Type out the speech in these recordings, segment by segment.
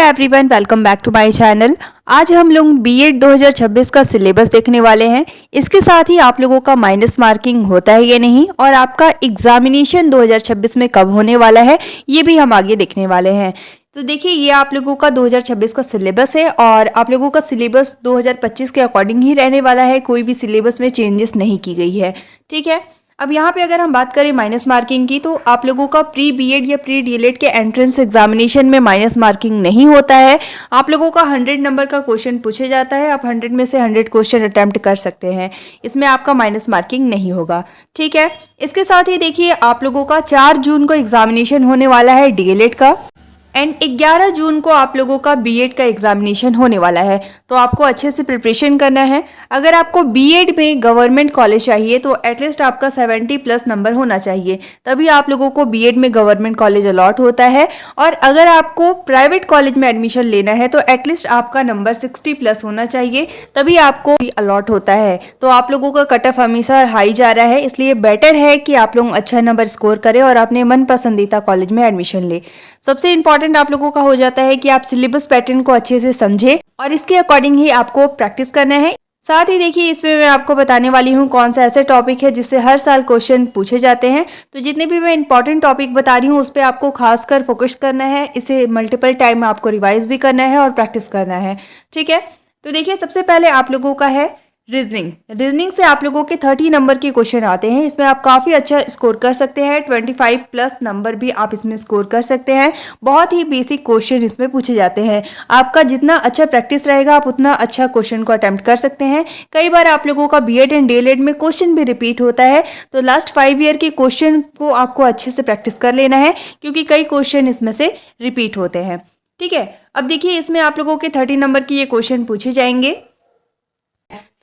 Everyone, welcome back to my channel. आज हम लोग बीएड 2026 का सिलेबस देखने वाले हैं। इसके साथ ही आप लोगों का माइनस मार्किंग होता है या नहीं और आपका एग्जामिनेशन 2026 में कब होने वाला है ये भी हम आगे देखने वाले हैं। तो देखिए, ये आप लोगों का 2026 का सिलेबस है और आप लोगों का सिलेबस 2025 के अकॉर्डिंग ही रहने वाला है। कोई भी सिलेबस में चेंजेस नहीं की गई है, ठीक है। अब यहाँ पे अगर हम बात करें माइनस मार्किंग की, तो आप लोगों का प्री बीएड या प्री डीएलएड के एंट्रेंस एग्जामिनेशन में माइनस मार्किंग नहीं होता है। आप लोगों का 100 नंबर का क्वेश्चन पूछे जाता है। आप 100 में से 100 क्वेश्चन अटेम्प्ट कर सकते हैं। इसमें आपका माइनस मार्किंग नहीं होगा, ठीक है। इसके साथ ही देखिए, आप लोगों का 4 जून को एग्जामिनेशन होने वाला है डीएलएड का एंड 11 जून को आप लोगों का बीएड का एग्जामिनेशन होने वाला है। तो आपको अच्छे से प्रिपरेशन करना है। अगर आपको बीएड में गवर्नमेंट कॉलेज चाहिए तो एटलीस्ट आपका 70 प्लस नंबर होना चाहिए, तभी आप लोगों को बीएड में गवर्नमेंट कॉलेज अलॉट होता है। और अगर आपको प्राइवेट कॉलेज में एडमिशन लेना है तो एटलीस्ट आपका नंबर 60 प्लस होना चाहिए, तभी आपको अलॉट होता है। तो आप लोगों का कट ऑफ हमेशा हाई जा रहा है, इसलिए बेटर है कि आप लोग अच्छा नंबर स्कोर करें और अपने मन पसंदीदा कॉलेज में एडमिशन ले। सबसे इंपॉर्टेंट आप लोगों का हो जाता है कि आप सिलेबस पैटर्न को अच्छे से समझे और इसके अकॉर्डिंग ही आपको प्रैक्टिस करना है। साथ ही देखिए, इसमें मैं आपको बताने वाली हूँ कौन सा ऐसे टॉपिक है जिससे हर साल क्वेश्चन पूछे जाते हैं। तो जितने भी मैं इंपॉर्टेंट टॉपिक बता रही हूँ उस पर आपको खासकर फोकस करना है। इसे मल्टीपल टाइम आपको रिवाइज भी करना है और प्रैक्टिस करना है, ठीक है। तो देखिए, सबसे पहले आप लोगों का है रीजनिंग से आप लोगों के 30 नंबर के क्वेश्चन आते हैं। इसमें आप काफ़ी अच्छा स्कोर कर सकते हैं। 25 प्लस नंबर भी आप इसमें स्कोर कर सकते हैं। बहुत ही बेसिक क्वेश्चन इसमें पूछे जाते हैं। आपका जितना अच्छा प्रैक्टिस रहेगा आप उतना अच्छा क्वेश्चन को अटेम्प्ट कर सकते हैं। कई बार आप लोगों का बीएड एंड डीएलएड में क्वेश्चन भी रिपीट होता है, तो लास्ट 5 ईयर के क्वेश्चन को आपको अच्छे से प्रैक्टिस कर लेना है, क्योंकि कई क्वेश्चन इसमें से रिपीट होते हैं, ठीक है। अब देखिए, इसमें आप लोगों के 30 नंबर की ये क्वेश्चन पूछे जाएंगे।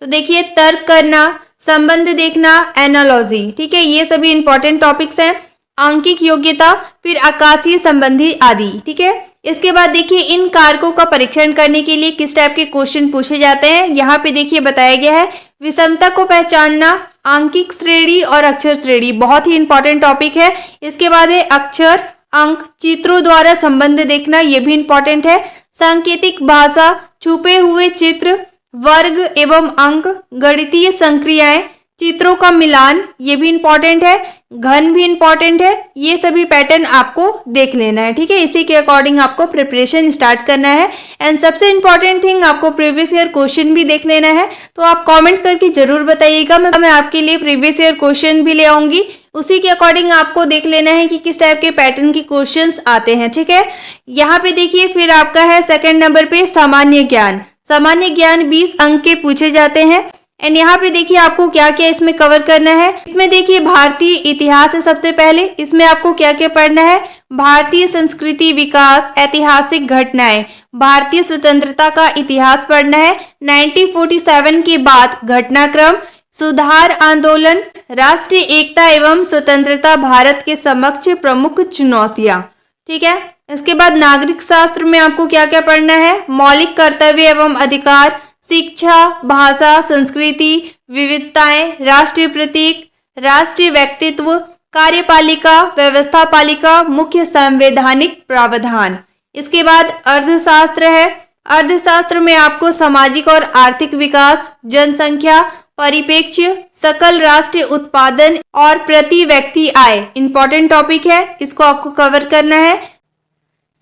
तो देखिए, तर्क करना, संबंध देखना, एनालॉजी, ठीक है, ये सभी इंपॉर्टेंट टॉपिक्स हैं। आंकिक योग्यता, फिर आकाशीय संबंधी आदि, ठीक है। इसके बाद देखिए, इन कारकों का परीक्षण करने के लिए किस टाइप के क्वेश्चन पूछे जाते हैं। यहाँ पे देखिए बताया गया है विषमता को पहचानना, आंकिक श्रेणी और अक्षर श्रेणी, बहुत ही इंपॉर्टेंट टॉपिक है। इसके बाद है अक्षर, अंक, चित्रों द्वारा संबंध देखना, ये भी इंपॉर्टेंट है। सांकेतिक भाषा, छुपे हुए चित्र, वर्ग एवं अंक, गणितीय संक्रियाएं, चित्रों का मिलान, ये भी इंपॉर्टेंट है। घन भी इंपॉर्टेंट है। ये सभी पैटर्न आपको देख लेना है, ठीक है। इसी के अकॉर्डिंग आपको प्रिपरेशन स्टार्ट करना है। एंड सबसे इंपॉर्टेंट थिंग, आपको प्रीवियस ईयर क्वेश्चन भी देख लेना है। तो आप कमेंट करके जरूर बताइएगा, मैं आपके लिए प्रीवियस ईयर क्वेश्चन भी ले आऊंगी। उसी के अकॉर्डिंग आपको देख लेना है कि किस टाइप के पैटर्न के क्वेश्चंस आते हैं, ठीक है। यहाँ पे देखिए, फिर आपका है सेकंड नंबर पे सामान्य ज्ञान। सामान्य ज्ञान 20 अंक के पूछे जाते हैं। एंड यहाँ पे देखिए आपको क्या क्या इसमें कवर करना है। इसमें देखिए भारतीय इतिहास है सबसे पहले। इसमें आपको क्या क्या पढ़ना है, भारतीय संस्कृति विकास, ऐतिहासिक घटनाएं, भारतीय स्वतंत्रता का इतिहास पढ़ना है, 1947 के बाद घटनाक्रम, सुधार आंदोलन, राष्ट्रीय एकता एवं स्वतंत्रता भारत के समक्ष प्रमुख चुनौतियां, ठीक है। इसके बाद नागरिक शास्त्र में आपको क्या क्या पढ़ना है, मौलिक कर्तव्य एवं अधिकार, शिक्षा, भाषा, संस्कृति, विविधताएं, राष्ट्रीय प्रतीक, राष्ट्रीय व्यक्तित्व, कार्यपालिका, व्यवस्थापालिका, मुख्य संवैधानिक प्रावधान। इसके बाद अर्थशास्त्र है। अर्थशास्त्र में आपको सामाजिक और आर्थिक विकास, जनसंख्या परिप्रेक्ष्य, सकल राष्ट्रीय उत्पादन और प्रति व्यक्ति आय, इंपॉर्टेंट टॉपिक है, इसको आपको कवर करना है।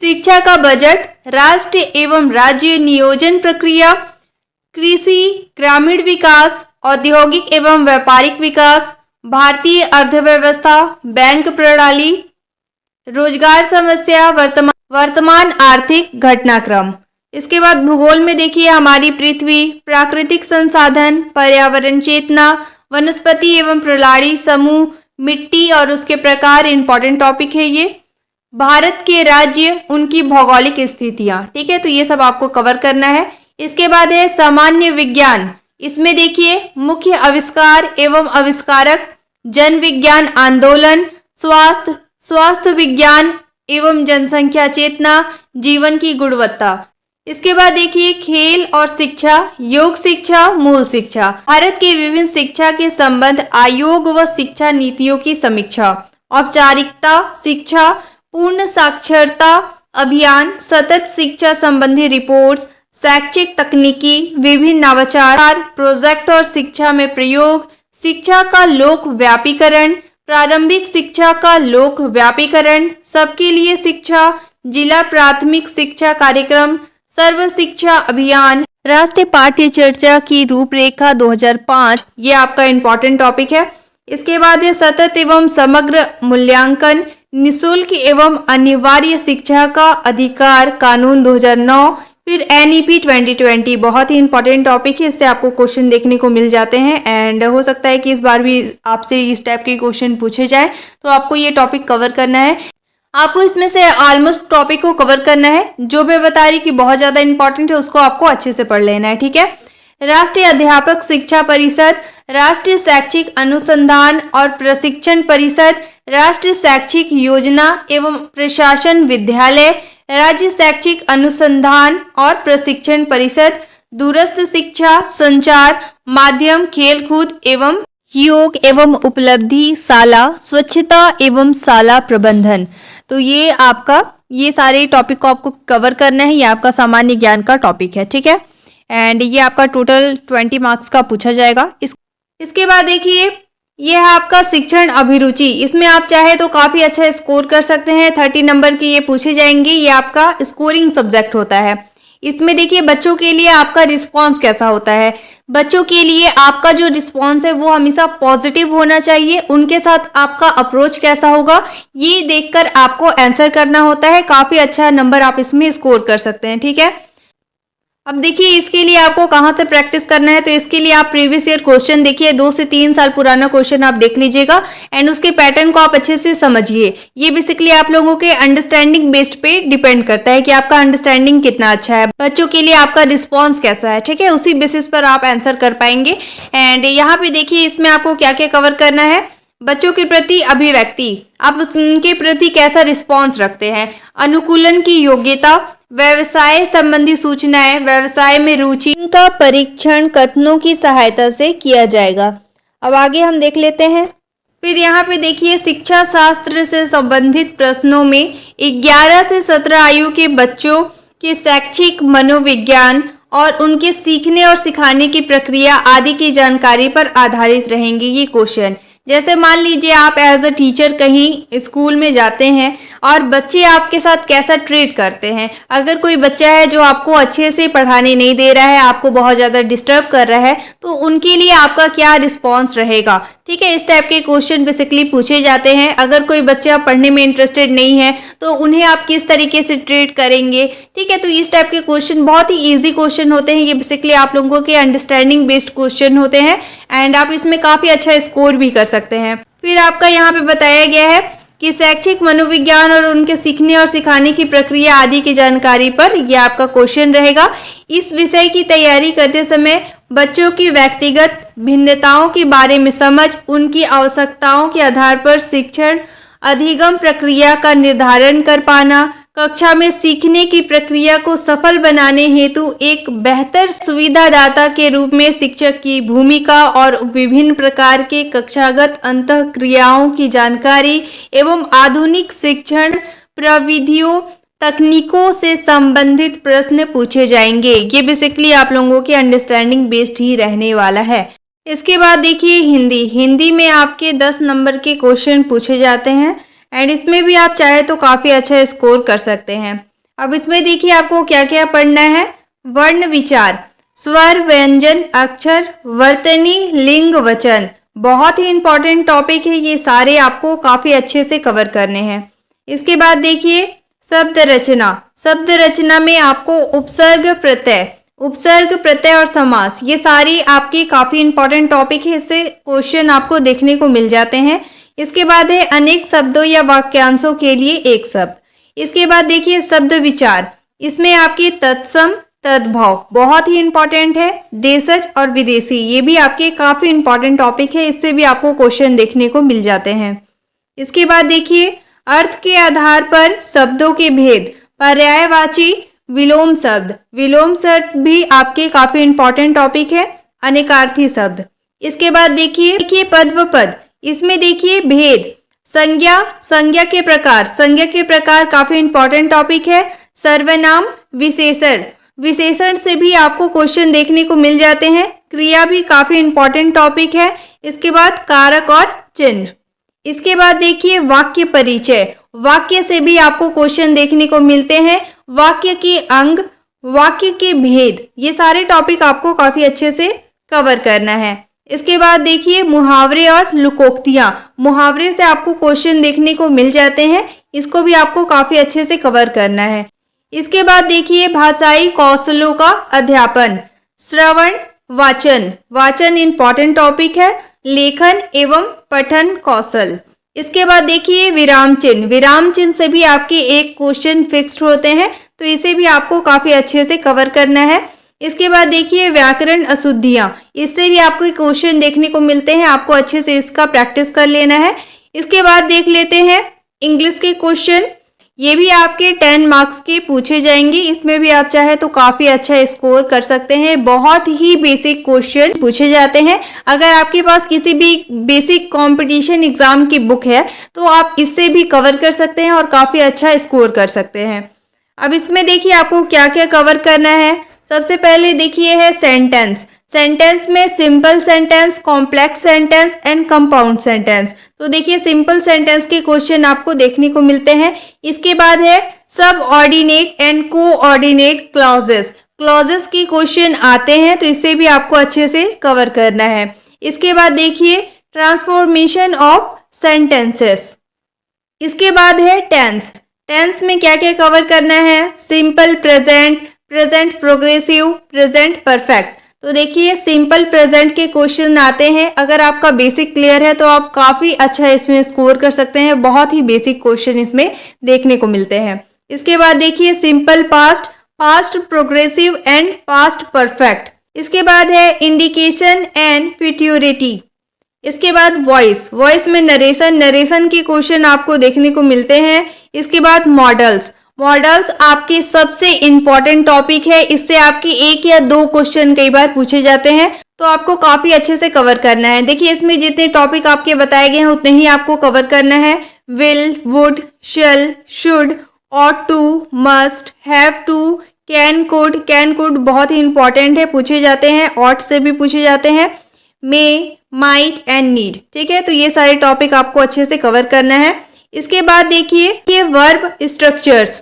शिक्षा का बजट, राष्ट्र एवं राज्य नियोजन प्रक्रिया, कृषि, ग्रामीण विकास, औद्योगिक एवं व्यापारिक विकास, भारतीय अर्थव्यवस्था, बैंक प्रणाली, रोजगार समस्या, वर्तमान आर्थिक घटनाक्रम। इसके बाद भूगोल में देखिए हमारी पृथ्वी, प्राकृतिक संसाधन, पर्यावरण चेतना, वनस्पति एवं प्रणाली समूह, मिट्टी और उसके प्रकार, इंपॉर्टेंट टॉपिक है ये। भारत के राज्य, उनकी भौगोलिक स्थितियां, ठीक है, तो ये सब आपको कवर करना है। इसके बाद है सामान्य विज्ञान। इसमें देखिए मुख्य आविष्कार एवं आविष्कारक, जन विज्ञान आंदोलन, स्वास्थ्य विज्ञान एवं जनसंख्या चेतना, जीवन की गुणवत्ता। इसके बाद देखिए खेल और शिक्षा, योग शिक्षा, मूल शिक्षा, भारत के विभिन्न शिक्षा के संबंध, आयोग व शिक्षा नीतियों की समीक्षा, औपचारिकता शिक्षा, पूर्ण साक्षरता, अभियान, सतत शिक्षा संबंधी रिपोर्ट्स, शैक्षिक तकनीकी, विभिन्न नवाचार प्रोजेक्ट और शिक्षा में प्रयोग, शिक्षा का लोक व्यापीकरण, प्रारंभिक शिक्षा का लोक व्यापीकरण, सबके लिए शिक्षा, जिला प्राथमिक शिक्षा कार्यक्रम, सर्व शिक्षा अभियान, राष्ट्रीय पाठ्य चर्चा की रूपरेखा 2005, ये आपका इम्पॉर्टेंट टॉपिक है। इसके बाद है सतत एवं समग्र मूल्यांकन, निशुल्क एवं अनिवार्य शिक्षा का अधिकार कानून 2009, फिर NEP 2020, बहुत ही इंपॉर्टेंट टॉपिक है, इससे आपको क्वेश्चन देखने को मिल जाते हैं एंड हो सकता है कि इस बार भी आपसे इस टाइप के क्वेश्चन पूछे जाए, तो आपको ये टॉपिक कवर करना है। आपको इसमें से ऑलमोस्ट टॉपिक को कवर करना है, जो मैं बता रही कि बहुत ज़्यादा इंपॉर्टेंट है उसको आपको अच्छे से पढ़ लेना है, ठीक है। राष्ट्रीय अध्यापक शिक्षा परिषद, राष्ट्रीय शैक्षिक अनुसंधान और प्रशिक्षण परिषद, राष्ट्रीय शैक्षिक योजना एवं प्रशासन विद्यालय, राज्य शैक्षिक अनुसंधान और प्रशिक्षण परिषद, दूरस्थ शिक्षा, संचार माध्यम, खेलकूद एवं योग एवं उपलब्धि शाला, स्वच्छता एवं शाला प्रबंधन। तो ये सारे टॉपिक को आपको कवर करना है, ये आपका सामान्य ज्ञान का टॉपिक है, ठीक है। एंड ये आपका टोटल 20 मार्क्स का पूछा जाएगा। इसके बाद देखिए ये है आपका शिक्षण अभिरुचि, इसमें आप चाहे तो काफ़ी अच्छा स्कोर कर सकते हैं। 30 नंबर के ये पूछे जाएंगे, ये आपका स्कोरिंग सब्जेक्ट होता है। इसमें देखिए बच्चों के लिए आपका रिस्पॉन्स कैसा होता है, बच्चों के लिए आपका जो रिस्पॉन्स है वो हमेशा पॉजिटिव होना चाहिए, उनके साथ आपका अप्रोच कैसा होगा ये देखकर आपको आंसर करना होता है। काफ़ी अच्छा नंबर आप इसमें स्कोर कर सकते हैं, ठीक है। अब देखिए इसके लिए आपको कहाँ से प्रैक्टिस करना है, तो इसके लिए आप प्रीवियस ईयर क्वेश्चन देखिए, 2 से 3 साल पुराना क्वेश्चन आप देख लीजिएगा एंड उसके पैटर्न को आप अच्छे से समझिए। ये बेसिकली आप लोगों के अंडरस्टैंडिंग बेस्ड पे डिपेंड करता है कि आपका अंडरस्टैंडिंग कितना अच्छा है, बच्चों के लिए आपका रिस्पॉन्स कैसा है, ठीक है। उसी बेसिस पर आप आंसर कर पाएंगे। एंड यहाँ पे देखिए इसमें आपको क्या क्या कवर करना है। बच्चों के प्रति अभिव्यक्ति, आप उनके प्रति कैसा रिस्पॉन्स रखते हैं, अनुकूलन की योग्यता, व्यवसाय संबंधी सूचनाएं, व्यवसाय में रुचि का परीक्षण कथनों की सहायता से किया जाएगा। अब आगे हम देख लेते हैं। फिर यहाँ पे देखिए शिक्षा शास्त्र से संबंधित प्रश्नों में 11 से 17 आयु के बच्चों के शैक्षिक मनोविज्ञान और उनके सीखने और सिखाने की प्रक्रिया आदि की जानकारी पर आधारित रहेंगे ये क्वेश्चन। जैसे मान लीजिए आप एज अ टीचर कहीं स्कूल में जाते हैं और बच्चे आपके साथ कैसा ट्रीट करते हैं। अगर कोई बच्चा है जो आपको अच्छे से पढ़ाने नहीं दे रहा है, आपको बहुत ज़्यादा डिस्टर्ब कर रहा है, तो उनके लिए आपका क्या रिस्पॉन्स रहेगा, ठीक है। इस टाइप के क्वेश्चन बेसिकली पूछे जाते हैं। अगर कोई बच्चा पढ़ने में इंटरेस्टेड नहीं है तो उन्हें आप किस तरीके से ट्रीट करेंगे, ठीक है। तो इस टाइप के क्वेश्चन बहुत ही ईजी क्वेश्चन होते हैं, ये बेसिकली आप लोगों के अंडरस्टैंडिंग बेस्ड क्वेश्चन होते हैं एंड आप इसमें काफ़ी अच्छा स्कोर भी कर सकते हैं। फिर आपका यहाँ पे बताया गया है कि शैक्षिक मनोविज्ञान और उनके सीखने और सिखाने की प्रक्रिया आदि की जानकारी पर यह आपका क्वेश्चन रहेगा। इस विषय की तैयारी करते समय बच्चों की व्यक्तिगत भिन्नताओं के बारे में समझ, उनकी आवश्यकताओं के आधार पर शिक्षण अधिगम प्रक्रिया का निर्धारण कर पाना, कक्षा में सीखने की प्रक्रिया को सफल बनाने हेतु एक बेहतर सुविधादाता के रूप में शिक्षक की भूमिका और विभिन्न प्रकार के कक्षागत अंतःक्रियाओं की जानकारी एवं आधुनिक शिक्षण प्रविधियों तकनीकों से संबंधित प्रश्न पूछे जाएंगे। ये बेसिकली आप लोगों के अंडरस्टैंडिंग बेस्ड ही रहने वाला है। इसके बाद देखिए हिंदी में आपके 10 नंबर के क्वेश्चन पूछे जाते हैं एंड इसमें भी आप चाहे तो काफ़ी अच्छा स्कोर कर सकते हैं। अब इसमें देखिए आपको क्या क्या पढ़ना है। वर्ण विचार, स्वर, व्यंजन, अक्षर, वर्तनी, लिंग, वचन, बहुत ही इंपॉर्टेंट टॉपिक है। ये सारे आपको काफ़ी अच्छे से कवर करने हैं। इसके बाद देखिए शब्द रचना। शब्द रचना में आपको उपसर्ग प्रत्यय और समास, ये सारी आपकी काफ़ी इंपॉर्टेंट टॉपिक है, इससे क्वेश्चन आपको देखने को मिल जाते हैं। इसके बाद है अनेक शब्दों या वाक्यांशों के लिए एक शब्द। इसके बाद देखिए शब्द विचार, इसमें आपकी तत्सम, तद्भव बहुत ही इंपॉर्टेंट है। देशज और विदेशी, ये भी आपके काफ़ी इंपॉर्टेंट टॉपिक है, इससे भी आपको क्वेश्चन देखने को मिल जाते हैं। इसके बाद देखिए अर्थ के आधार पर शब्दों के भेद, पर्यायवाची, विलोम शब्द भी आपके काफ़ी इंपॉर्टेंट टॉपिक है। अनेकार्थी शब्द। इसके बाद देखिए पद व पद, इसमें देखिए भेद, संज्ञा, संज्ञा के प्रकार काफी इंपॉर्टेंट टॉपिक है। सर्वनाम, विशेषण, विशेषण से भी आपको क्वेश्चन देखने को मिल जाते हैं। क्रिया भी काफी इंपॉर्टेंट टॉपिक है। इसके बाद कारक और चिन्ह। इसके बाद देखिए वाक्य परिचय, वाक्य से भी आपको क्वेश्चन देखने को मिलते हैं। वाक्य के अंग, वाक्य के भेद, ये सारे टॉपिक आपको काफी अच्छे से कवर करना है। इसके बाद देखिए मुहावरे और लोकोक्तियां, मुहावरे से आपको क्वेश्चन देखने को मिल जाते हैं। इसको भी आपको काफी अच्छे से कवर करना है। इसके बाद देखिए भाषाई कौशलों का अध्यापन, श्रवण, वाचन, वाचन इंपॉर्टेंट टॉपिक है। लेखन एवं पठन कौशल। इसके बाद देखिए विराम चिन्ह, विराम चिन्ह से भी आपके एक क्वेश्चन फिक्स्ड होते हैं, तो इसे भी आपको काफी अच्छे से कवर करना है। इसके बाद देखिए व्याकरण अशुद्धियां, इससे भी आपको क्वेश्चन देखने को मिलते हैं, आपको अच्छे से इसका प्रैक्टिस कर लेना है। इसके बाद देख लेते हैं इंग्लिश के क्वेश्चन, ये भी आपके 10 मार्क्स के पूछे जाएंगे। इसमें भी आप चाहे तो काफ़ी अच्छा स्कोर कर सकते हैं। बहुत ही बेसिक क्वेश्चन पूछे जाते हैं। अगर आपके पास किसी भी बेसिक कंपटीशन एग्जाम की बुक है तो आप इससे भी कवर कर सकते हैं और काफ़ी अच्छा स्कोर कर सकते हैं। अब इसमें देखिए आपको क्या क्या कवर करना है। सबसे पहले देखिए है सेंटेंस, सेंटेंस में simple sentence, complex sentence and compound sentence. तो देखिए सिंपल सेंटेंस के क्वेश्चन आपको देखने को मिलते हैं। इसके बाद है सब ordinate and coordinate clauses, clauses की क्वेश्चन आते हैं, तो इसे भी आपको अच्छे से कवर करना है। इसके बाद देखिए ट्रांसफॉर्मेशन ऑफ सेंटेंसेस। इसके बाद है टेंस, टेंस में क्या क्या कवर करना है, simple present, present progressive, present perfect. तो देखिए सिंपल प्रेजेंट के क्वेश्चन आते हैं। अगर आपका बेसिक क्लियर है तो आप काफ़ी अच्छा इसमें स्कोर कर सकते हैं। बहुत ही बेसिक क्वेश्चन इसमें देखने को मिलते हैं। इसके बाद देखिए simple past, past progressive and past perfect. इसके बाद है इंडिकेशन एंड फ्यूचरिटी। इसके बाद वॉइस, वॉइस में नरेशन, नरेशन के क्वेश्चन आपको देखने को मिलते हैं। इसके बाद मॉडल्स, मॉडल्स आपके सबसे इंपॉर्टेंट टॉपिक है। इससे आपके 1 या 2 क्वेश्चन कई बार पूछे जाते हैं, तो आपको काफ़ी अच्छे से कवर करना है। देखिए इसमें जितने टॉपिक आपके बताए गए हैं उतने ही आपको कवर करना है। Will, would, shall, should, ought to, must, have to, can, could, can could बहुत ही इंपॉर्टेंट है, पूछे जाते हैं। ऑट से भी पूछे जाते हैं। मे, माइट एंड नीड। ठीक है, तो ये सारे टॉपिक आपको अच्छे से कवर करना है। इसके बाद देखिए ये वर्ब स्ट्रक्चर्स।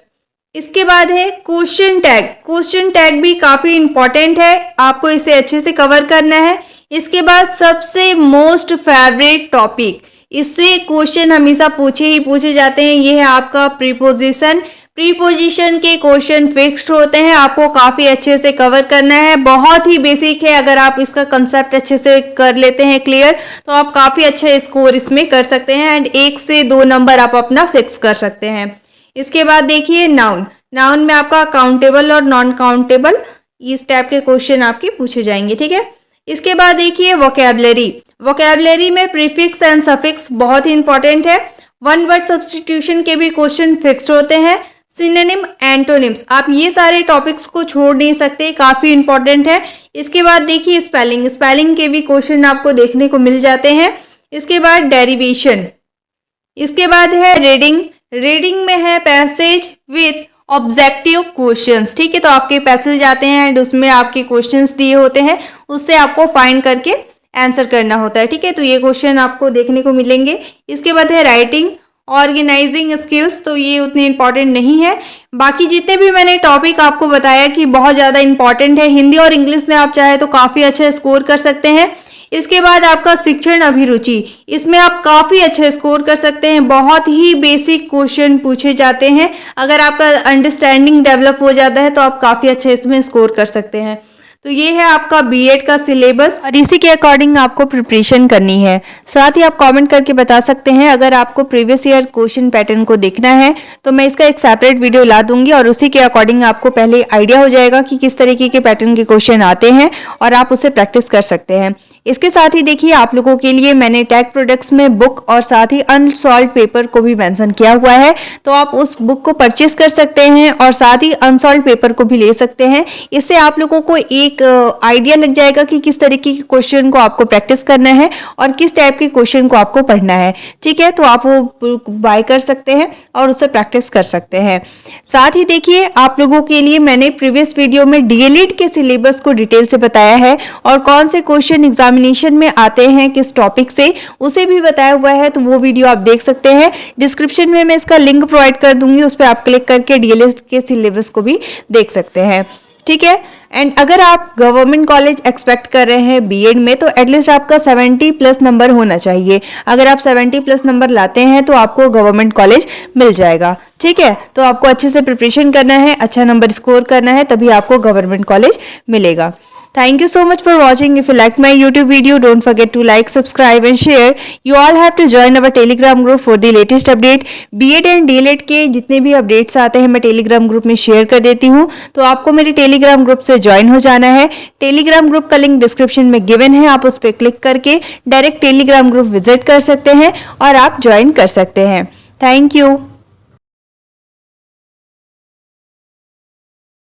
इसके बाद है क्वेश्चन टैग, क्वेश्चन टैग भी काफ़ी इंपॉर्टेंट है, आपको इसे अच्छे से कवर करना है। इसके बाद सबसे मोस्ट फेवरेट टॉपिक, इससे क्वेश्चन हमेशा पूछे जाते हैं, ये है आपका प्रीपोजिशन। प्रीपोजिशन के क्वेश्चन फिक्स्ड होते हैं, आपको काफ़ी अच्छे से कवर करना है। बहुत ही बेसिक है, अगर आप इसका कंसेप्ट अच्छे से कर लेते हैं क्लियर तो आप काफ़ी अच्छा स्कोर इसमें कर सकते हैं एंड 1 से 2 नंबर आप अपना फिक्स कर सकते हैं। इसके बाद देखिए नाउन, नाउन में आपका काउंटेबल और नॉन काउंटेबल इस टाइप के क्वेश्चन आपके पूछे जाएंगे। ठीक है, इसके बाद देखिए वोकैबुलरी, वोकैबुलरी में प्रीफिक्स एंड सफिक्स बहुत ही इंपॉर्टेंट है। वन वर्ड सब्स्टिट्यूशन के भी क्वेश्चन फिक्स होते हैं। सिनोनिम, एंटोनिम्स, आप ये सारे टॉपिक्स को छोड़ नहीं सकते, काफ़ी इंपॉर्टेंट है। इसके बाद देखिए स्पेलिंग, स्पेलिंग के भी क्वेश्चन आपको देखने को मिल जाते हैं। इसके बाद डेरिवेशन। इसके बाद है रीडिंग, रीडिंग में है पैसेज विथ ऑब्जेक्टिव क्वेश्चंस। ठीक है, तो आपके पैसेज आते हैं एंड उसमें आपके क्वेश्चंस दिए होते हैं, उससे आपको फाइंड करके आंसर करना होता है। ठीक है, तो ये क्वेश्चन आपको देखने को मिलेंगे। इसके बाद है राइटिंग, ऑर्गेनाइजिंग स्किल्स, तो ये उतने इंपॉर्टेंट नहीं है। बाकी जितने भी मैंने टॉपिक आपको बताया कि बहुत ज़्यादा इंपॉर्टेंट है, हिंदी और इंग्लिश में आप चाहे तो काफ़ी अच्छा स्कोर कर सकते हैं। इसके बाद आपका शिक्षण अभिरुचि, इसमें आप काफ़ी अच्छा स्कोर कर सकते हैं। बहुत ही बेसिक क्वेश्चन पूछे जाते हैं, अगर आपका अंडरस्टैंडिंग डेवलप हो जाता है तो आप काफ़ी अच्छा इसमें स्कोर कर सकते हैं। तो ये है आपका बीएड का सिलेबस और इसी के अकॉर्डिंग आपको प्रिपरेशन करनी है। साथ ही आप कमेंट करके बता सकते हैं, अगर आपको प्रीवियस ईयर क्वेश्चन पैटर्न को देखना है तो मैं इसका एक सेपरेट वीडियो ला दूंगी और उसी के अकॉर्डिंग आपको पहले आइडिया हो जाएगा कि किस तरीके के पैटर्न के क्वेश्चन आते हैं और आप उसे प्रैक्टिस कर सकते हैं। इसके साथ ही देखिए आप लोगों के लिए मैंने टैग प्रोडक्ट्स में बुक और साथ ही अनसॉल्व पेपर को भी मेंशन किया हुआ है, तो आप उस बुक को परचेस कर सकते हैं और साथ ही अनसॉल्व पेपर को भी ले सकते हैं। इससे आप लोगों को एक एक आइडिया लग जाएगा कि किस तरीके के क्वेश्चन को आपको प्रैक्टिस करना है और किस टाइप के क्वेश्चन को आपको पढ़ना है। ठीक है, तो आप वो बाय कर सकते हैं और उससे प्रैक्टिस कर सकते हैं। साथ ही देखिए, आप लोगों के लिए मैंने प्रीवियस वीडियो में डीएलएड के सिलेबस को डिटेल से बताया है और कौन से क्वेश्चन एग्जामिनेशन में आते हैं किस टॉपिक से, उसे भी बताया हुआ है। तो वो वीडियो आप देख सकते हैं। डिस्क्रिप्शन में मैं इसका लिंक प्रोवाइड कर दूंगी, उस पर आप क्लिक करके डीएलएड के सिलेबस को भी देख सकते हैं। ठीक है, एंड अगर आप गवर्नमेंट कॉलेज एक्सपेक्ट कर रहे हैं बीएड में, तो एटलीस्ट आपका 70 प्लस नंबर होना चाहिए। अगर आप 70 प्लस नंबर लाते हैं तो आपको गवर्नमेंट कॉलेज मिल जाएगा। ठीक है, तो आपको अच्छे से प्रिपरेशन करना है, अच्छा नंबर स्कोर करना है, तभी आपको गवर्नमेंट कॉलेज मिलेगा। Thank you so much for watching. If you liked my YouTube video, don't forget to like, subscribe and share. You all have to join our Telegram group for the latest update. B.Ed and D.Led के जितने भी updates आते हैं मैं Telegram group में share कर देती हूँ, तो आपको मेरे टेलीग्राम ग्रुप से ज्वाइन हो जाना है। टेलीग्राम ग्रुप का लिंक डिस्क्रिप्शन में गिवन है, आप उस पर क्लिक करके डायरेक्ट टेलीग्राम ग्रुप विजिट कर सकते हैं और आप ज्वाइन कर सकते हैं। Thank you.